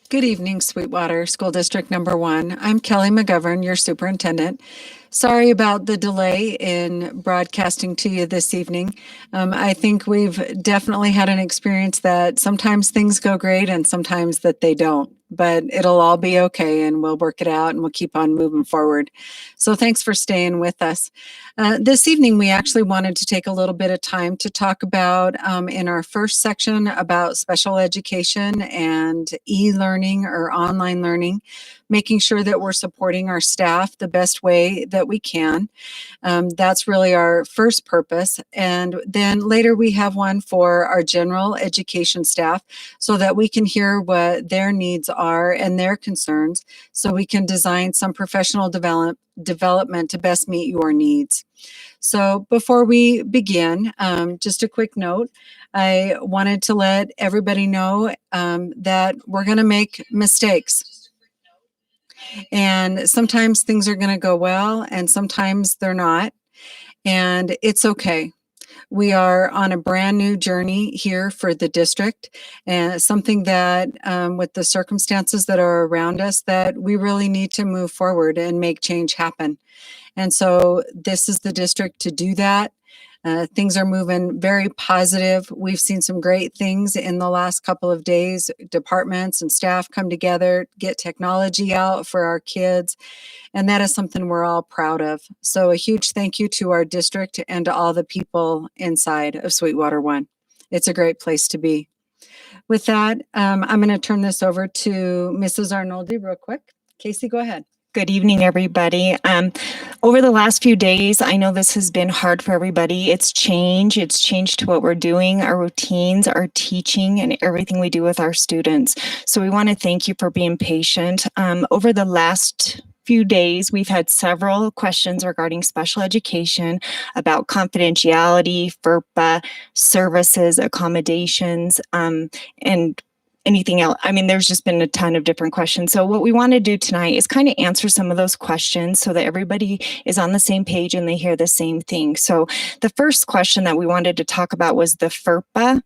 Good evening, Sweetwater School District Number 1. I'm Kelly McGovern, your superintendent. Sorry about the delay in broadcasting to you this evening. I think we've definitely had an experience that sometimes things go great and sometimes that they don't, but it'll all be okay and we'll work it out and we'll keep on moving forward. So thanks for staying with us. This evening, we actually wanted to take a little bit of time to talk about, in our first section, about special education and e-learning or online learning, making sure that we're supporting our staff the best way that we can. That's really our first purpose. And then later we have one for our general education staff so that we can hear what their needs are and their concerns so we can design some professional development to best meet your needs. So before we begin, just a quick note. I wanted to let everybody know that we're going to make mistakes. And sometimes things are going to go well and sometimes they're not. And it's okay. We are on a brand new journey here for the district, and something that with the circumstances that are around us that we really need to move forward and make change happen. And so this is the district to do that. Things are moving very positive. We've seen some great things in the last couple of days. Departments and staff come together, get technology out for our kids, and that is something we're all proud of. So a huge thank you to our district and to all the people inside of Sweetwater One. It's a great place to be. With that, I'm going to turn this over to Mrs. Arnoldi real quick. Casey, go ahead. Good evening, everybody. Over the last few days, I know this has been hard for everybody. It's changed to what we're doing, our routines, our teaching, and everything we do with our students. So we want to thank you for being patient. Over the last few days, we've had several questions regarding special education, about confidentiality, FERPA, services, accommodations, and anything else. I mean, there's just been a ton of different questions. So what we want to do tonight is kind of answer some of those questions so that everybody is on the same page and they hear the same thing. So the first question that we wanted to talk about was the FERPA.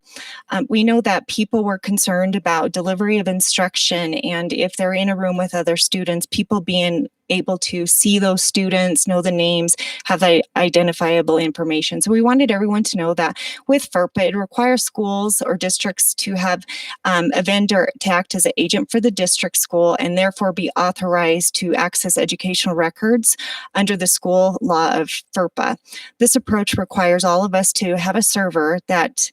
We know that people were concerned about delivery of instruction, and if they're in a room with other students, people being able to see those students, know the names, have the identifiable information. So we wanted everyone to know that with FERPA, it requires schools or districts to have a vendor to act as an agent for the district school and therefore be authorized to access educational records under the school law of FERPA. This approach requires all of us to have a server that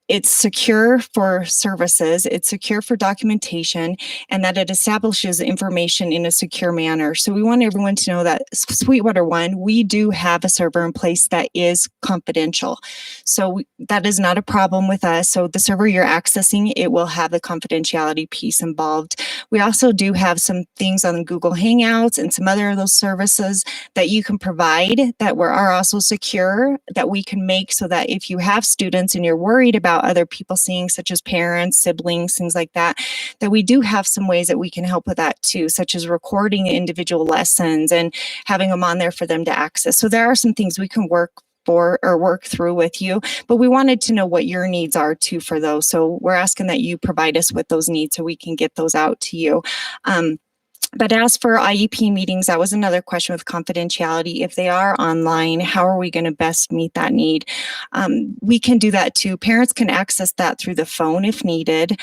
it's secure for services, it's secure for documentation, and that it establishes information in a secure manner. So we want everyone to know that Sweetwater One, we do have a server in place that is confidential. So that is not a problem with us. So the server you're accessing, it will have the confidentiality piece involved. We also do have some things on Google Hangouts and some other of those services that you can provide that are also secure, that we can make so that if you have students and you're worried about other people seeing, such as parents, siblings, things like that, that we do have some ways that we can help with that too, such as recording individual lessons and having them on there for them to access. So there are some things we can work through with you, but we wanted to know what your needs are too for those. So we're asking that you provide us with those needs so we can get those out to you. But as for IEP meetings, that was another question with confidentiality. If they are online, how are we going to best meet that need? We can do that too. Parents can access that through the phone if needed.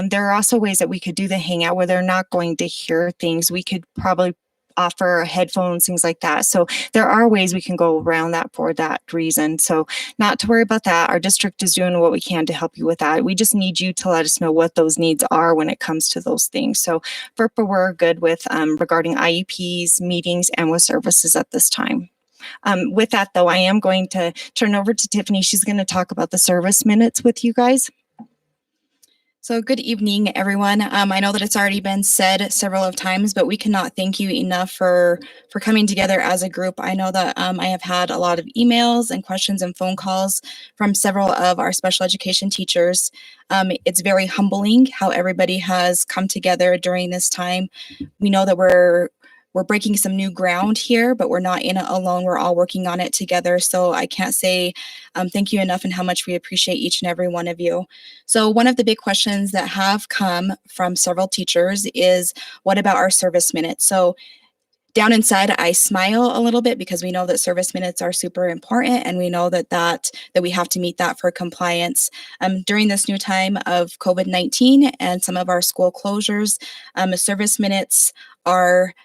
There are also ways that we could do the Hangout where they're not going to hear things. We could probably offer headphones, things like that. So there are ways we can go around that for that reason. So not to worry about that. Our district is doing what we can to help you with that. We just need you to let us know what those needs are when it comes to those things. So FERPA, we're good with regarding IEPs, meetings, and with services at this time. With that, though, I am going to turn over to Tiffany. She's going to talk about the service minutes with you guys. So good evening, everyone. I know that it's already been said several of times, but we cannot thank you enough for coming together as a group. I know that I have had a lot of emails and questions and phone calls from several of our special education teachers. It's very humbling how everybody has come together during this time. We know that we're we're breaking some new ground here, but we're not in it alone. We're all working on it together. So I can't say thank you enough and how much we appreciate each and every one of you. So one of the big questions that have come from several teachers is, what about our service minutes? So down inside, I smile a little bit because we know that service minutes are super important, and we know that we have to meet that for compliance. During this new time of COVID-19 and some of our school closures, service minutes are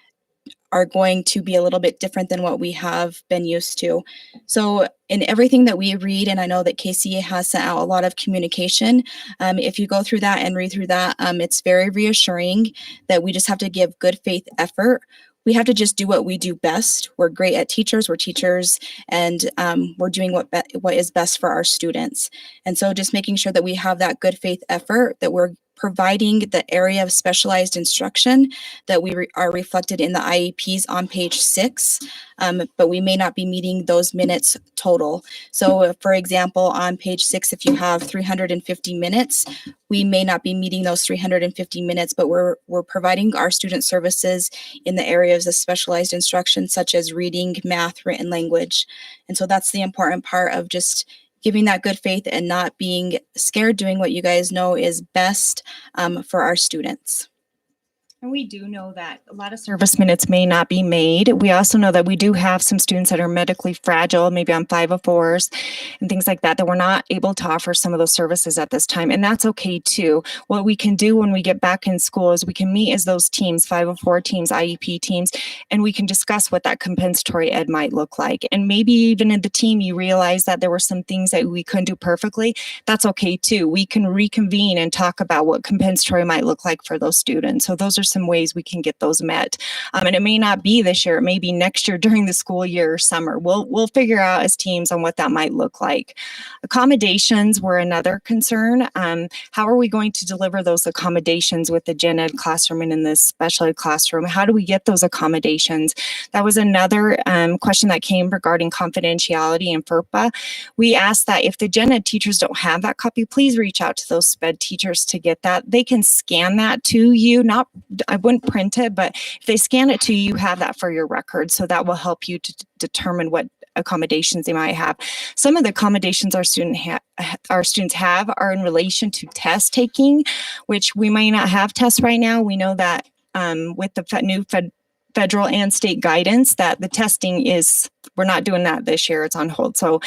going to be a little bit different than what we have been used to. So in everything that we read, and I know that Casey has sent out a lot of communication, if you go through that and read through that, it's very reassuring that we just have to give good faith effort. We have to just do what we do best. We're great at teachers. We're teachers, and we're doing what is best for our students. And so just making sure that we have that good faith effort, that we're providing the area of specialized instruction that we are reflected in the IEPs on page 6, but we may not be meeting those minutes total. So for example, on page 6, if you have 350 minutes, we may not be meeting those 350 minutes, but we're providing our student services in the areas of specialized instruction, such as reading, math, written language. And so that's the important part of just giving that good faith and not being scared, doing what you guys know is best for our students. And we do know that a lot of service minutes may not be made. We also know that we do have some students that are medically fragile, maybe on 504s and things like that, that we're not able to offer some of those services at this time. And that's okay too. What we can do when we get back in school is we can meet as those teams, 504 teams, IEP teams, and we can discuss what that compensatory ed might look like. And maybe even in the team, you realize that there were some things that we couldn't do perfectly. That's okay too. We can reconvene and talk about what compensatory might look like for those students. So those are some ways we can get those met. And it may not be this year, it may be next year during the school year or summer. We'll figure out as teams on what that might look like. Accommodations were another concern. How are we going to deliver those accommodations with the gen ed classroom and in the special ed classroom? How do we get those accommodations? That was another question that came regarding confidentiality and FERPA. We asked that if the gen ed teachers don't have that copy, please reach out to those SPED teachers to get that. They can scan that to you, I wouldn't print it, but if they scan it to you, you have that for your record. So that will help you to determine what accommodations they might have. Some of the accommodations our students have are in relation to test taking, which we might not have tests right now. We know that with the new federal and state guidance that the testing we're not doing that this year. It's on hold. So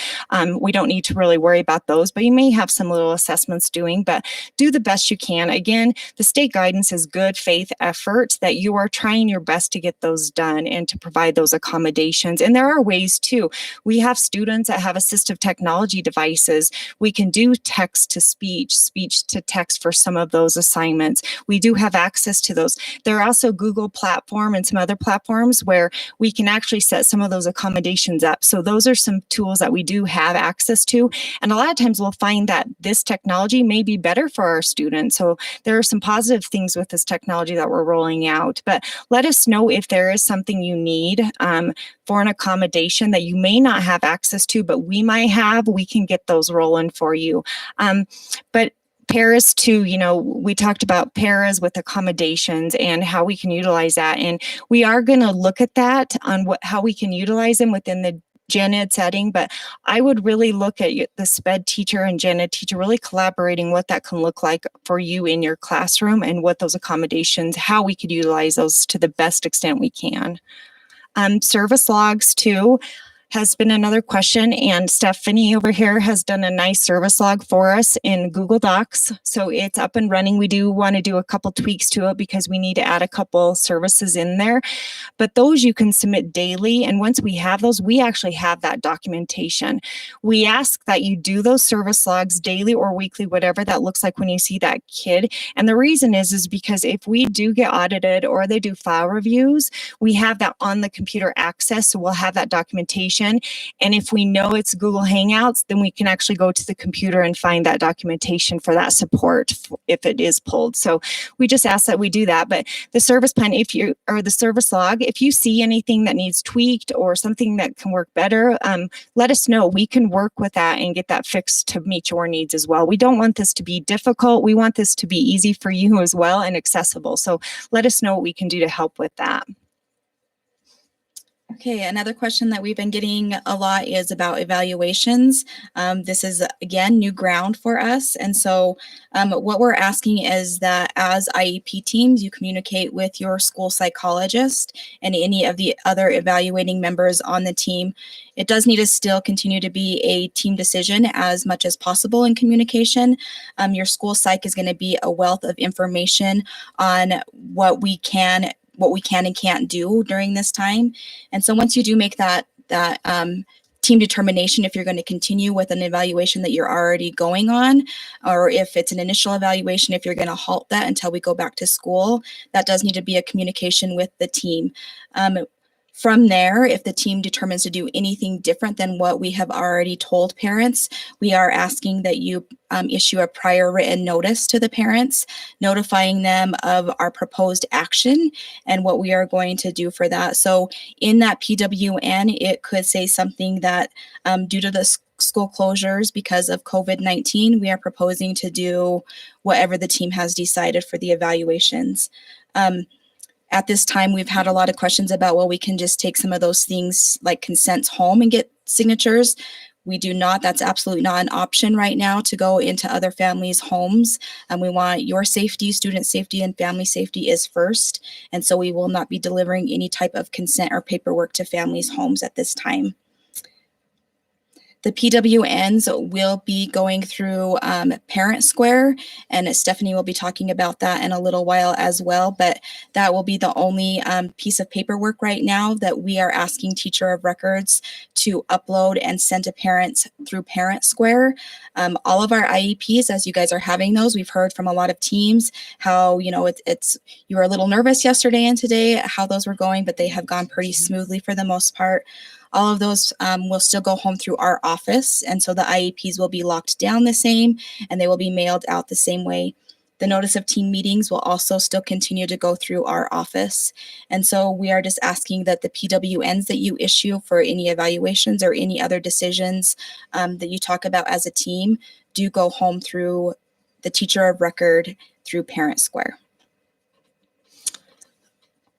we don't need to really worry about those, but you may have some little assessments doing, but do the best you can. Again, the state guidance is good faith effort that you are trying your best to get those done and to provide those accommodations. And there are ways too. We have students that have assistive technology devices. We can do text to speech, speech to text for some of those assignments. We do have access to those. There are also Google platform and some other platforms where we can actually set some of those accommodations up. So those are some tools that we do have access to. And a lot of times we'll find that this technology may be better for our students. So there are some positive things with this technology that we're rolling out. But let us know if there is something you need for an accommodation that you may not have access to, but we might have. We can get those rolling for you. But paras too, we talked about paras with accommodations and how we can utilize that. And we are going to look at that on how we can utilize them within the gen ed setting. But I would really look at the SPED teacher and gen ed teacher really collaborating what that can look like for you in your classroom and what those accommodations, how we could utilize those to the best extent we can. Service logs too has been another question, and Stephanie over here has done a nice service log for us in Google Docs. So it's up and running. We do want to do a couple tweaks to it because we need to add a couple services in there, but those you can submit daily. And once we have those, we actually have that documentation. We ask that you do those service logs daily or weekly, whatever that looks like when you see that kid. And the reason is because if we do get audited or they do file reviews, we have that on the computer access. So we'll have that documentation. And if we know it's Google Hangouts, then we can actually go to the computer and find that documentation for that support if it is pulled. So we just ask that we do that. But the service plan, the service log, if you see anything that needs tweaked or something that can work better, let us know. We can work with that and get that fixed to meet your needs as well. We don't want this to be difficult. We want this to be easy for you as well and accessible. So let us know what we can do to help with that. Okay, another question that we've been getting a lot is about evaluations. This is, again, new ground for us. And so what we're asking is that as IEP teams, you communicate with your school psychologist and any of the other evaluating members on the team. It does need to still continue to be a team decision as much as possible in communication. Your school psych is going to be a wealth of information on what we can and can't do during this time. And so once you do make that team determination, if you're going to continue with an evaluation that you're already going on, or if it's an initial evaluation, if you're going to halt that until we go back to school, that does need to be a communication with the team. From there, if the team determines to do anything different than what we have already told parents, we are asking that you issue a prior written notice to the parents, notifying them of our proposed action and what we are going to do for that. So in that PWN, it could say something that due to the school closures because of COVID-19, we are proposing to do whatever the team has decided for the evaluations. At this time, we've had a lot of questions about, well, we can just take some of those things like consents home and get signatures. We do not. That's absolutely not an option right now to go into other families' homes. And we want your safety, student safety, and family safety is first. And so we will not be delivering any type of consent or paperwork to families' homes at this time. The PWNs will be going through Parent Square, and Stephanie will be talking about that in a little while as well, but that will be the only piece of paperwork right now that we are asking teacher of records to upload and send to parents through Parent Square. All of our IEPs, as you guys are having those, we've heard from a lot of teams how, you know, you were a little nervous yesterday and today, how those were going, but they have gone pretty smoothly for the most part. All of those will still go home through our office, and so the IEPs will be locked down the same, and they will be mailed out the same way. The notice of team meetings will also still continue to go through our office. And so we are just asking that the PWNs that you issue for any evaluations or any other decisions that you talk about as a team do go home through the teacher of record through Parent Square.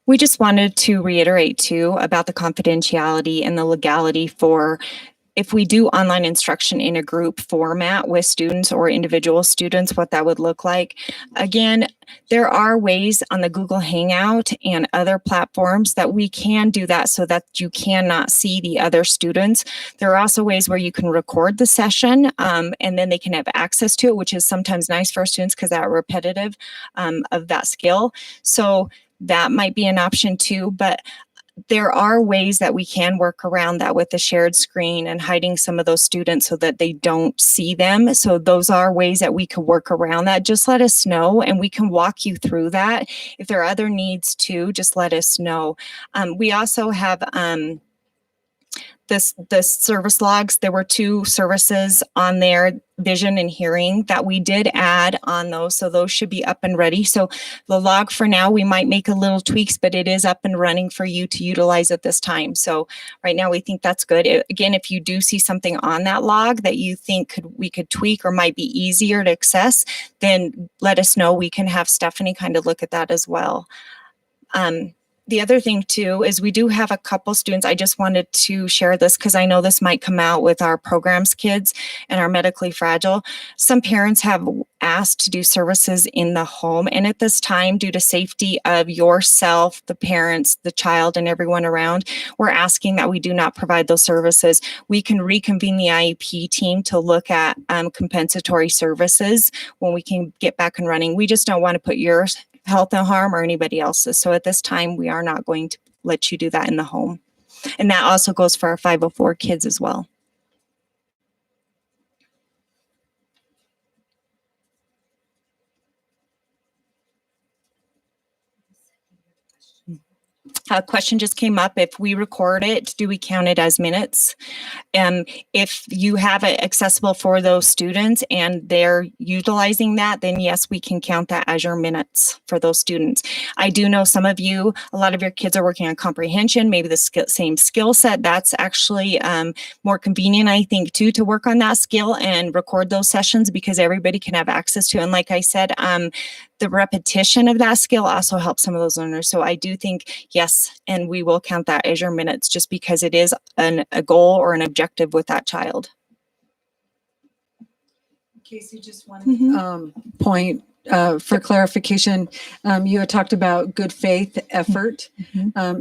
We just wanted to reiterate too about the confidentiality and the legality for if we do online instruction in a group format with students or individual students, what that would look like. Again, there are ways on the Google Hangout and other platforms that we can do that so that you cannot see the other students. There are also ways where you can record the session and then they can have access to it, which is sometimes nice for our students because that repetitive of that skill. So that might be an option too, but there are ways that we can work around that with the shared screen and hiding some of those students so that they don't see them. So those are ways that we could work around that. Just let us know and we can walk you through that. If there are other needs too, just let us know. We also have the service logs. There were 2 services on there, vision and hearing, that we did add on those. So those should be up and ready. So the log for now, we might make a little tweaks, but it is up and running for you to utilize at this time. So right now we think that's good. Again, if you do see something on that log that you think we could tweak or might be easier to access, then let us know. We can have Stephanie kind of look at that as well. The other thing too is we do have a couple students. I just wanted to share this because I know this might come out with our programs kids and our medically fragile. Some parents have asked to do services in the home, and at this time, due to safety of yourself, the parents, the child, and everyone around, we're asking that we do not provide those services. We can reconvene the IEP team to look at compensatory services when we can get back and running. We just don't want to put your health in harm or anybody else's. So at this time, we are not going to let you do that in the home. And that also goes for our 504 kids as well. A question just came up. If we record it, do we count it as minutes? If you have it accessible for those students and they're utilizing that, then yes, we can count that as your minutes for those students. I do know some of you, a lot of your kids are working on comprehension, maybe the same skill set. That's actually more convenient, I think, too, to work on that skill and record those sessions because everybody can have access to it. And like I said, the repetition of that skill also helps some of those learners. So I do think, yes, and we will count that as your minutes just because it is a goal or an objective with that child. Casey, just one point for clarification. You had talked about good faith effort.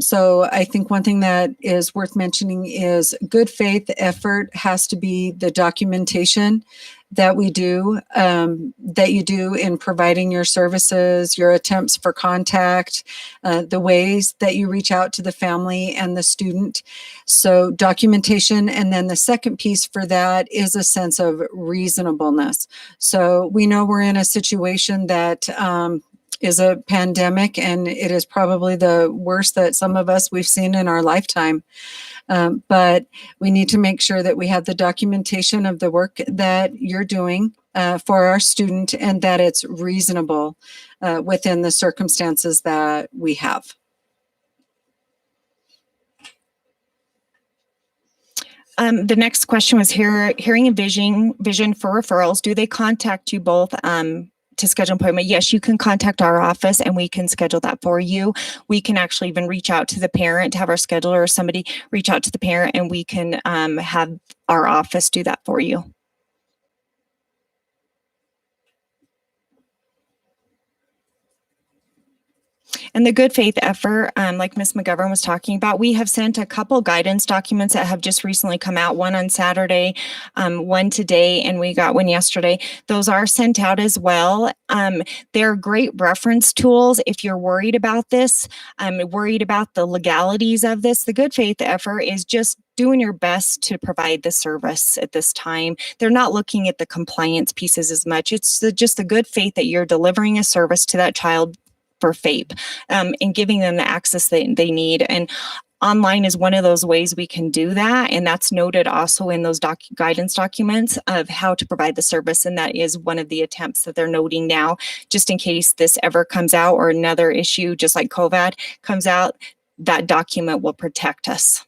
So I think one thing that is worth mentioning is good faith effort has to be the documentation that we do, that you do in providing your services, your attempts for contact, the ways that you reach out to the family and the student. So documentation. And then the second piece for that is a sense of reasonableness. So we know we're in a situation that is a pandemic, and it is probably the worst that some of us we've seen in our lifetime. But we need to make sure that we have the documentation of the work that you're doing for our student and that it's reasonable within the circumstances that we have. The next question was hearing and vision for referrals. Do they contact you both to schedule an appointment? Yes, you can contact our office and we can schedule that for you. We can actually even reach out to the parent, have our scheduler or somebody reach out to the parent, and we can have our office do that for you. And the good faith effort, like Ms. McGovern was talking about, we have sent a couple guidance documents that have just recently come out, one on Saturday, one today, and we got one yesterday. Those are sent out as well. They're great reference tools if you're worried about this, worried about the legalities of this. The good faith effort is just doing your best to provide the service at this time. They're not looking at the compliance pieces as much. It's just the good faith that you're delivering a service to that child for FAPE, and giving them the access they need. And online is one of those ways we can do that. And that's noted also in those guidance documents of how to provide the service. And that is one of the attempts that they're noting now, just in case this ever comes out or another issue, just like COVID comes out, that document will protect us.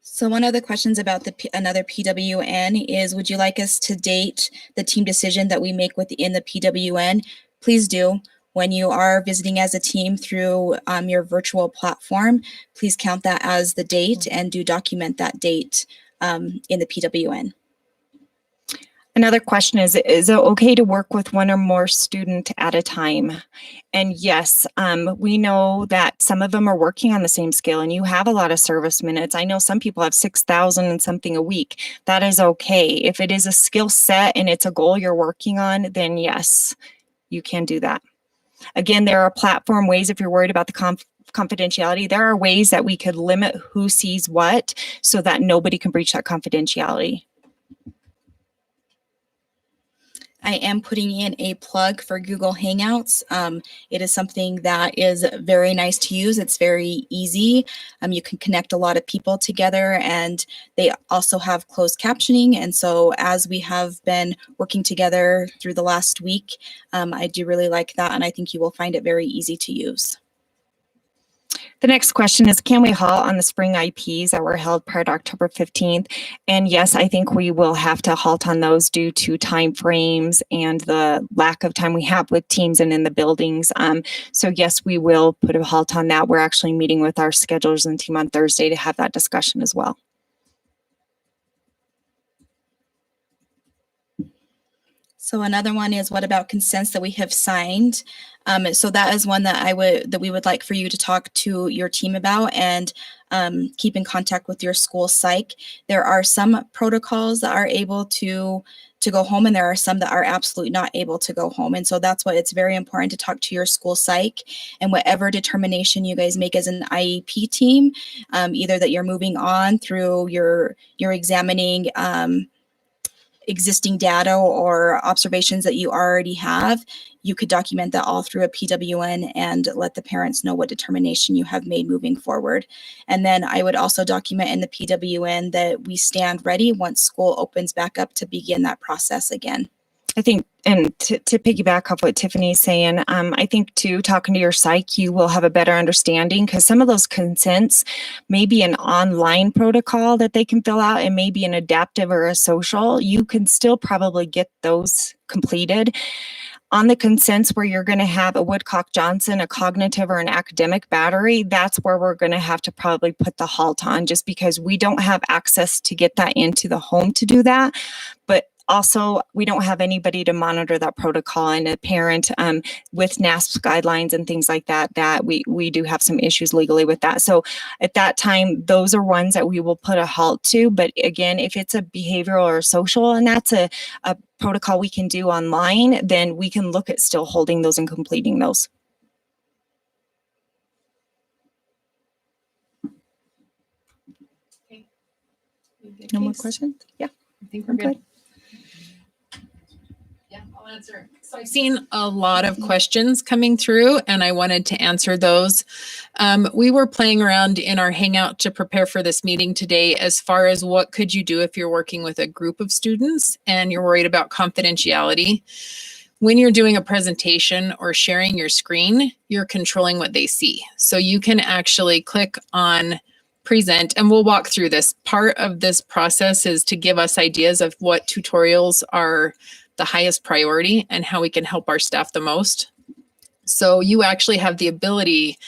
So one of the questions about another PWN is, would you like us to date the team decision that we make within the PWN? Please do. When you are visiting as a team through your virtual platform, please count that as the date and do document that date in the PWN. Another question is it okay to work with one or more student at a time? And yes, we know that some of them are working on the same scale and you have a lot of service minutes. I know some people have 6,000 and something a week. That is okay. If it is a skill set and it's a goal you're working on, then yes, you can do that. Again, there are platform ways if you're worried about the confidentiality. There are ways that we could limit who sees what so that nobody can breach that confidentiality. I am putting in a plug for Google Hangouts. It is something that is very nice to use. It's very easy. You can connect a lot of people together, and they also have closed captioning. And so as we have been working together through the last week, I do really like that, and I think you will find it very easy to use. The next question is, can we halt on the spring IEPs that were held prior to October 15th? And yes, I think we will have to halt on those due to time frames and the lack of time we have with teams and in the buildings. So yes, we will put a halt on that. We're actually meeting with our schedulers and team on Thursday to have that discussion as well. So another one is, what about consents that we have signed? So that is one that we would like for you to talk to your team about and keep in contact with your school psych. There are some protocols that are able to go home, and there are some that are absolutely not able to go home. And so that's why it's very important to talk to your school psych, and whatever determination you guys make as an IEP team, either that you're moving on through your examining existing data or observations that you already have, you could document that all through a PWN and let the parents know what determination you have made moving forward. And then I would also document in the PWN that we stand ready once school opens back up to begin that process again. I think, and to piggyback off what Tiffany's saying, I think too, talking to your psych, you will have a better understanding, because some of those consents may be an online protocol that they can fill out and maybe an adaptive or a social. You can still probably get those completed. On the consents where you're going to have a Woodcock Johnson, a cognitive or an academic battery, that's where we're going to have to probably put the halt on, just because we don't have access to get that into the home to do that. But also, we don't have anybody to monitor that protocol, and a parent with NASP guidelines and things like that, that we do have some issues legally with that. So at that time, those are ones that we will put a halt to. But again, if it's a behavioral or social, and that's a protocol we can do online, then we can look at still holding those and completing those. Okay. No more questions? Yeah. I think we're good. Yeah, I'll answer. So I've seen a lot of questions coming through, and I wanted to answer those. We were playing around in our Hangout to prepare for this meeting today as far as what could you do if you're working with a group of students and you're worried about confidentiality. When you're doing a presentation or sharing your screen, you're controlling what they see. So you can actually click on present, and we'll walk through this. Part of this process is to give us ideas of what tutorials are the highest priority and how we can help our staff the most. So you actually have the ability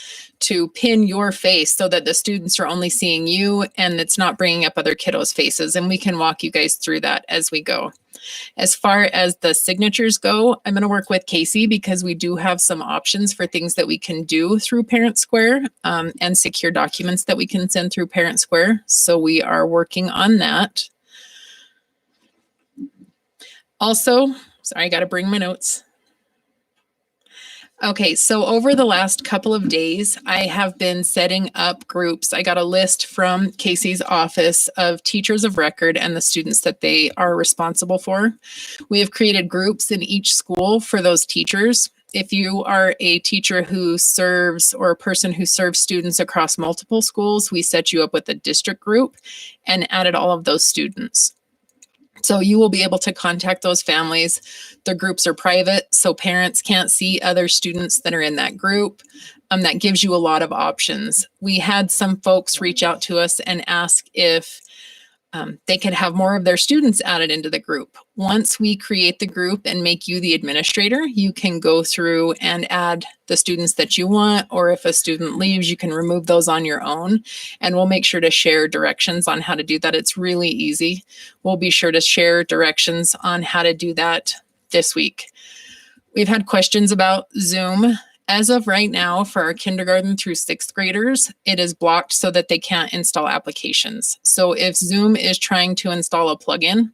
to pin your face so that the students are only seeing you and it's not bringing up other kiddos' faces. And we can walk you guys through that as we go. As far as the signatures go, I'm going to work with Casey because we do have some options for things that we can do through Parent Square and secure documents that we can send through Parent Square. So we are working on that. Also, sorry, I got to bring my notes. Okay, so over the last couple of days, I have been setting up groups. I got a list from Casey's office of teachers of record and the students that they are responsible for. We have created groups in each school for those teachers. If you are a teacher who serves or a person who serves students across multiple schools, we set you up with a district group and added all of those students. So you will be able to contact those families. The groups are private, so parents can't see other students that are in that group. That gives you a lot of options. We had some folks reach out to us and ask if they could have more of their students added into the group. Once we create the group and make you the administrator, you can go through and add the students that you want, or if a student leaves, you can remove those on your own. And we'll make sure to share directions on how to do that. It's really easy. We'll be sure to share directions on how to do that this week. We've had questions about Zoom. As of right now, for our kindergarten through sixth graders, it is blocked so that they can't install applications. So if Zoom is trying to install a plugin,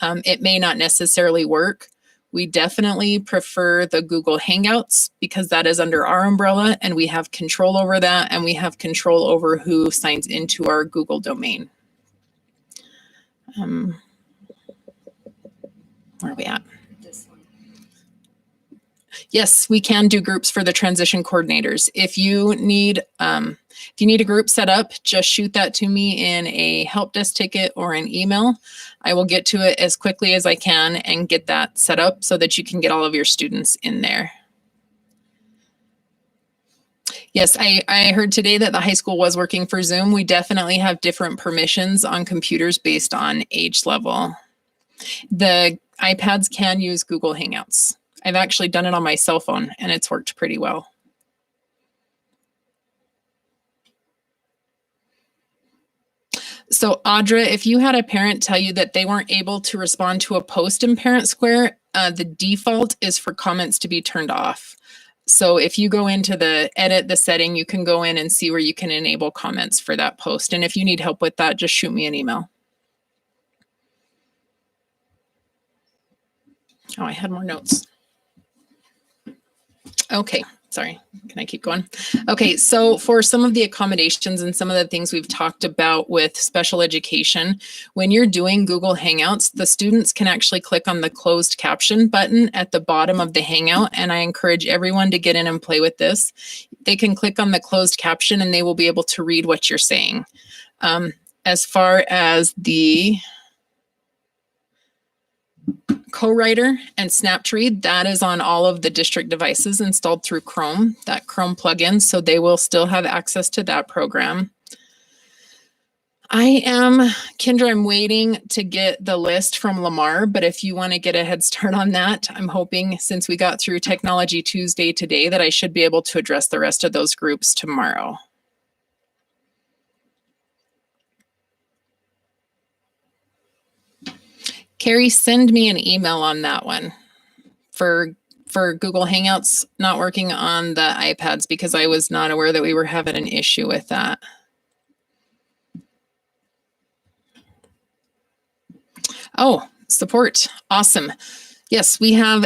it may not necessarily work. We definitely prefer the Google Hangouts because that is under our umbrella and we have control over that, and we have control over who signs into our Google domain. Where are we at? Yes, we can do groups for the transition coordinators. If you need a group set up, just shoot that to me in a help desk ticket or an email. I will get to it as quickly as I can and get that set up so that you can get all of your students in there. Yes, I heard today that the high school was working for Zoom. We definitely have different permissions on computers based on age level. The iPads can use Google Hangouts. I've actually done it on my cell phone and it's worked pretty well. So Audra, if you had a parent tell you that they weren't able to respond to a post in Parent Square, the default is for comments to be turned off. So if you go into the setting, you can go in and see where you can enable comments for that post. And if you need help with that, just shoot me an email. Oh, I had more notes. Okay, sorry, can I keep going? Okay, so for some of the accommodations and some of the things we've talked about with special education, when you're doing Google Hangouts, the students can actually click on the closed caption button at the bottom of the Hangout, and I encourage everyone to get in and play with this. They can click on the closed caption and they will be able to read what you're saying. As far as the Co-Writer and Snap to Read, that is on all of the district devices installed through Chrome, that Chrome plugin, so they will still have access to that program. Kendra, I'm waiting to get the list from Lamar, but if you want to get a head start on that, I'm hoping since we got through Technology Tuesday today that I should be able to address the rest of those groups tomorrow. Carrie, send me an email on that one for Google Hangouts not working on the iPads, because I was not aware that we were having an issue with that. Oh, support. Awesome. Yes, we have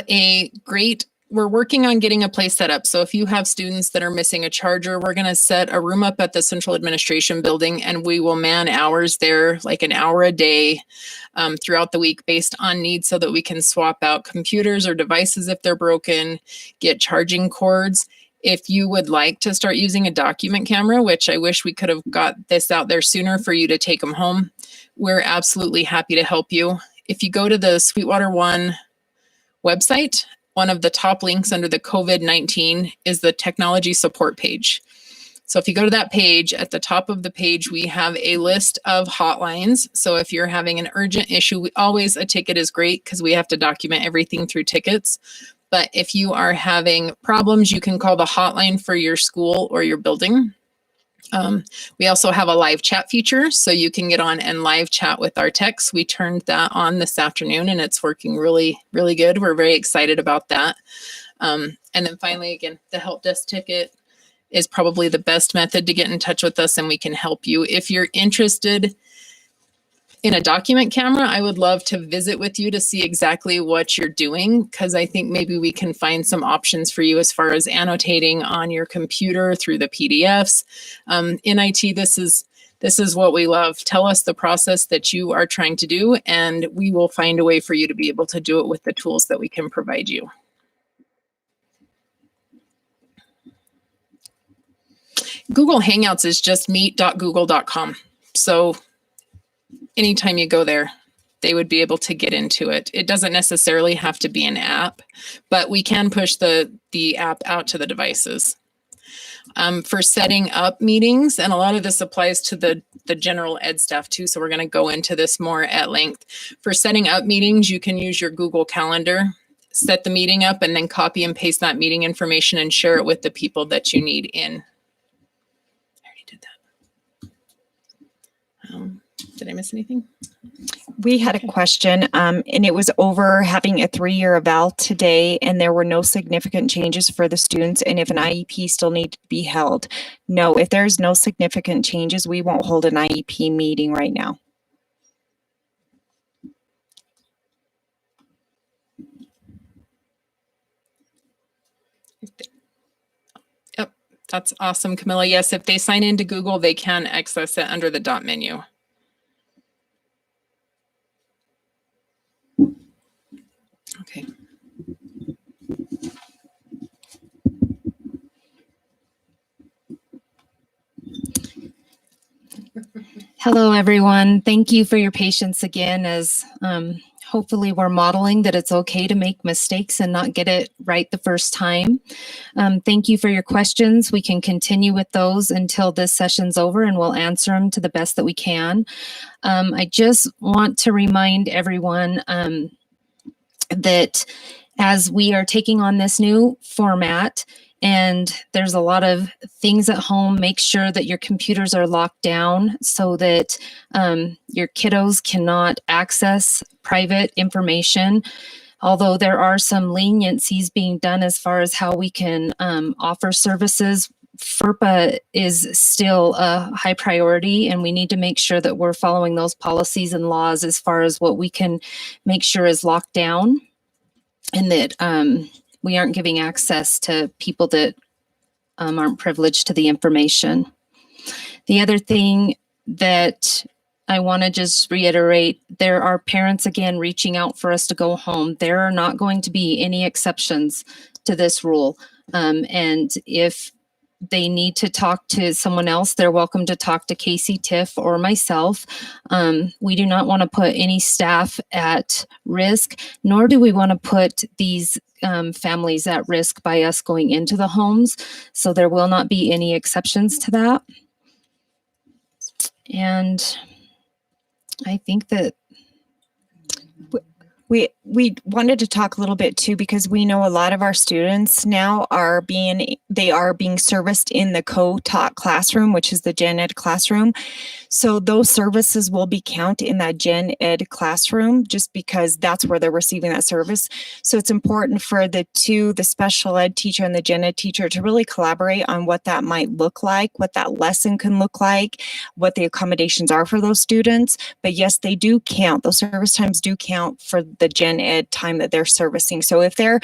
we're working on getting a place set up. So if you have students that are missing a charger, we're going to set a room up at the Central Administration Building, and we will man hours there, like an hour a day throughout the week based on need, so that we can swap out computers or devices if they're broken, get charging cords. If you would like to start using a document camera, which I wish we could have got this out there sooner for you to take them home, we're absolutely happy to help you. If you go to the Sweetwater One website, one of the top links under the COVID-19 is the technology support page. So if you go to that page, at the top of the page, we have a list of hotlines. So if you're having an urgent issue, a ticket is great because we have to document everything through tickets. But if you are having problems, you can call the hotline for your school or your building. We also have a live chat feature, so you can get on and live chat with our techs. We turned that on this afternoon and it's working really, really good. We're very excited about that. And then finally, again, the help desk ticket is probably the best method to get in touch with us, and we can help you. If you're interested in a document camera, I would love to visit with you to see exactly what you're doing, because I think maybe we can find some options for you as far as annotating on your computer through the PDFs. In IT, this is what we love. Tell us the process that you are trying to do, and we will find a way for you to be able to do it with the tools that we can provide you. Google Hangouts is just meet.google.com. So anytime you go there, they would be able to get into it. It doesn't necessarily have to be an app, but we can push the app out to the devices. For setting up meetings, and a lot of this applies to the general ed staff too, so we're going to go into this more at length. For setting up meetings, you can use your Google Calendar, set the meeting up, and then copy and paste that meeting information and share it with the people that you need in. I already did that. Did I miss anything? We had a question, and it was over having a 3-year eval today, and there were no significant changes for the students, and if an IEP still needs to be held. No, if there's no significant changes, we won't hold an IEP meeting right now. Yep, that's awesome, Camilla. Yes, if they sign into Google, they can access it under the dot menu. Okay. Hello, everyone. Thank you for your patience again, as hopefully we're modeling that it's okay to make mistakes and not get it right the first time. Thank you for your questions. We can continue with those until this session's over, and we'll answer them to the best that we can. I just want to remind everyone that as we are taking on this new format, and there's a lot of things at home, make sure that your computers are locked down so that your kiddos cannot access private information. Although there are some leniencies being done as far as how we can offer services, FERPA is still a high priority, and we need to make sure that we're following those policies and laws as far as what we can make sure is locked down, and that we aren't giving access to people that aren't privileged to the information. The other thing that I want to just reiterate, there are parents again reaching out for us to go home. There are not going to be any exceptions to this rule. And if they need to talk to someone else, they're welcome to talk to Casey, Tiff, or myself. We do not want to put any staff at risk, nor do we want to put these families at risk by us going into the homes. So there will not be any exceptions to that. And I think that We wanted to talk a little bit too, because we know a lot of our students now are being serviced in the co-taught classroom, which is the Gen Ed classroom. So those services will be counted in that Gen Ed classroom just because that's where they're receiving that service. So it's important for the special ed teacher and the Gen Ed teacher to really collaborate on what that might look like, what that lesson can look like, what the accommodations are for those students. But yes, they do count. Those service times do count for the Gen Ed time that they're servicing. So if they're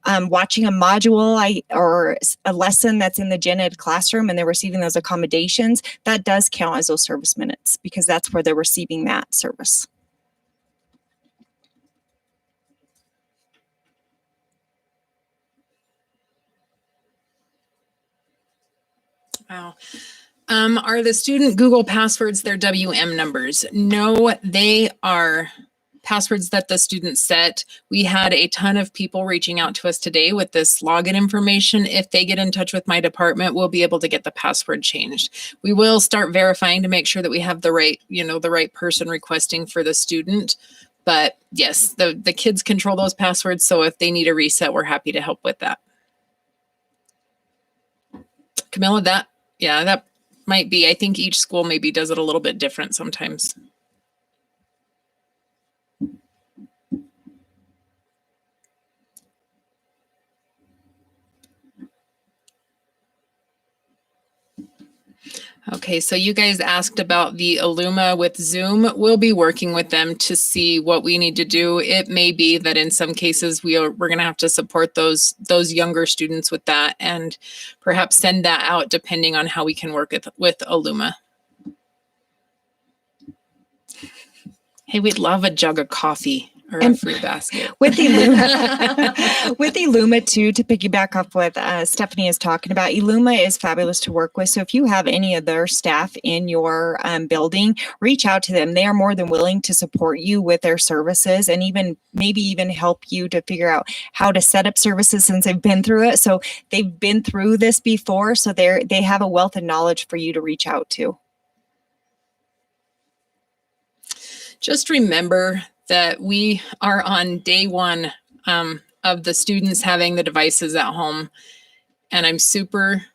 watching a module or a lesson that's in the Gen Ed classroom and they're receiving those accommodations, that does count as those service minutes because that's where they're receiving that service. Wow. Are the student Google passwords their WM numbers? No, they are passwords that the students set. We had a ton of people reaching out to us today with this login information. If they get in touch with my department, we'll be able to get the password changed. We will start verifying to make sure that we have the right, the right person requesting for the student. But yes, the kids control those passwords. So if they need a reset, we're happy to help with that. Camilla, that might be, I think each school maybe does it a little bit different sometimes. Okay, so you guys asked about the Illuma with Zoom. We'll be working with them to see what we need to do. It may be that in some cases we're going to have to support those younger students with that and perhaps send that out depending on how we can work with Illuma. Hey, we'd love a jug of coffee or a fruit basket. With Illuma too, to piggyback off what Stephanie is talking about, Illuma is fabulous to work with. So if you have any of their staff in your building, reach out to them. They are more than willing to support you with their services and maybe even help you to figure out how to set up services since they've been through it. So they've been through this before, so they have a wealth of knowledge for you to reach out to. Just remember that we are on day one of the students having the devices at home. And I'm super,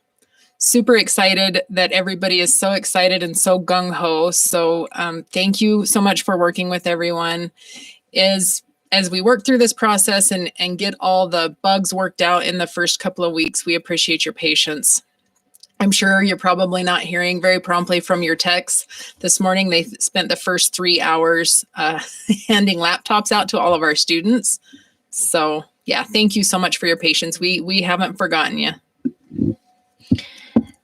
super excited that everybody is so excited and so gung-ho. So thank you so much for working with everyone. As we work through this process and get all the bugs worked out in the first couple of weeks, we appreciate your patience. I'm sure you're probably not hearing very promptly from your techs. This morning, they spent the first 3 hours handing laptops out to all of our students. So yeah, thank you so much for your patience. We haven't forgotten you.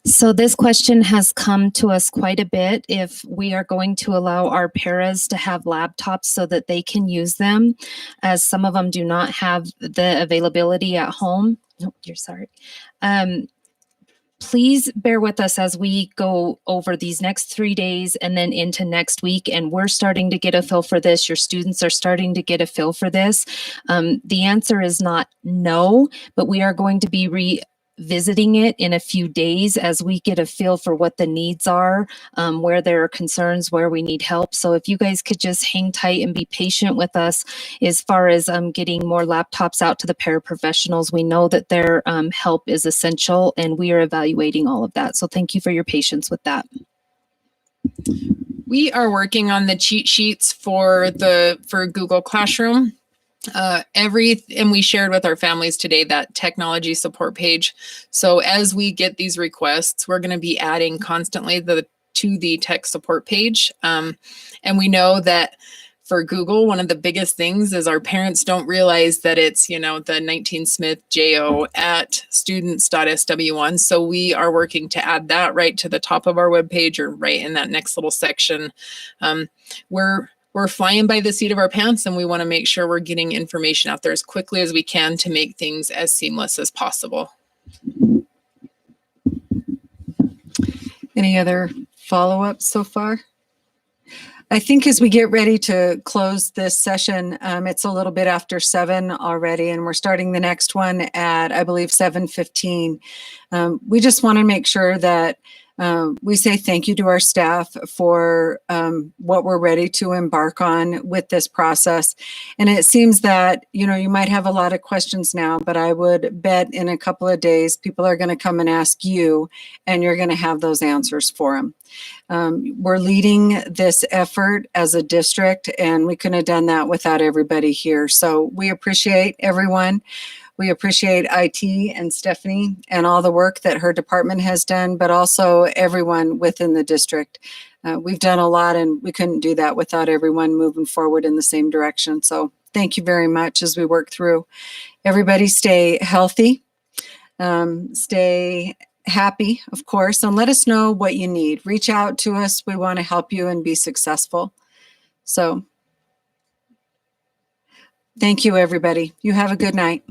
So this question has come to us quite a bit. If we are going to allow our paras to have laptops so that they can use them, as some of them do not have the availability at home. No, you're sorry. Please bear with us as we go over these next 3 days and then into next week. And we're starting to get a feel for this. Your students are starting to get a feel for this. The answer is not no, but we are going to be revisiting it in a few days as we get a feel for what the needs are, where there are concerns, where we need help. So if you guys could just hang tight and be patient with us as far as getting more laptops out to the paraprofessionals. We know that their help is essential and we are evaluating all of that. So thank you for your patience with that. We are working on the cheat sheets for Google Classroom. And we shared with our families today that technology support page. So as we get these requests, we're going to be adding constantly to the tech support page. And we know that for Google, one of the biggest things is our parents don't realize that it's, the 19 Smith JO at students.sw1. So we are working to add that right to the top of our webpage or right in that next little section. We're flying by the seat of our pants and we want to make sure we're getting information out there as quickly as we can to make things as seamless as possible. Any other follow-ups so far? I think as we get ready to close this session, it's a little bit after 7 already, and we're starting the next one at, I believe, 7:15. We just want to make sure that We say thank you to our staff for what we're ready to embark on with this process. And it seems that, you might have a lot of questions now, but I would bet in a couple of days, people are going to come and ask you, and you're going to have those answers for them. We're leading this effort as a district, and we couldn't have done that without everybody here. So we appreciate everyone. We appreciate IT and Stephanie and all the work that her department has done, but also everyone within the district. We've done a lot, and we couldn't do that without everyone moving forward in the same direction. So thank you very much as we work through. Everybody stay healthy, stay happy, of course, and let us know what you need. Reach out to us. We want to help you and be successful. So thank you, everybody. You have a good night.